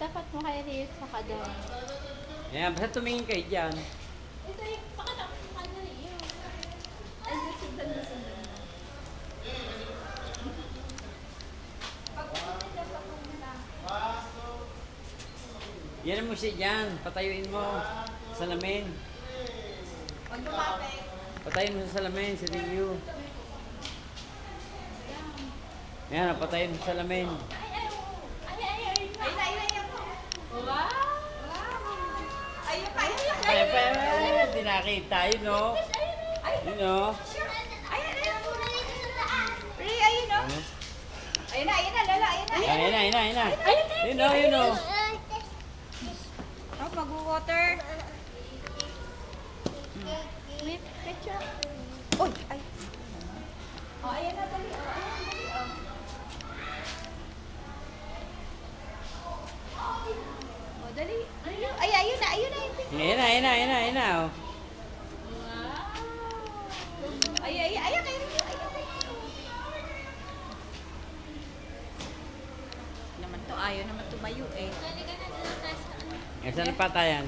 Dapat mo kaya rin saka doon. Ayan, basta tumingin kayo dyan. Ito yung pakatapos mo kanya rin yun. Ay, sundan na sundan na. Yan mo siya dyan. Patayuin mo. Salamin. Pag lumapit. Patayin mo sa salamin, si Rio. Yan, patayin mo sa salamin. Ayun na, ayun. Wow! Ayun pa, ayun pa. Hindi nakita. Yun o. Yun o. Ayun. Ri, ayun o. Ayun na, Lola, ayun na. Ayun na. Yun o. Oh, mag-water. Wait, picture. Uy, ay. Oh, ayan na, dali. Oh, ayan, dali. Oh, dali. Ay, ayun na yung picture. Ayun na. Oh. Wow. Ay, kayo rin. Naman to, ayaw naman tumayo eh. Saan ang patayan?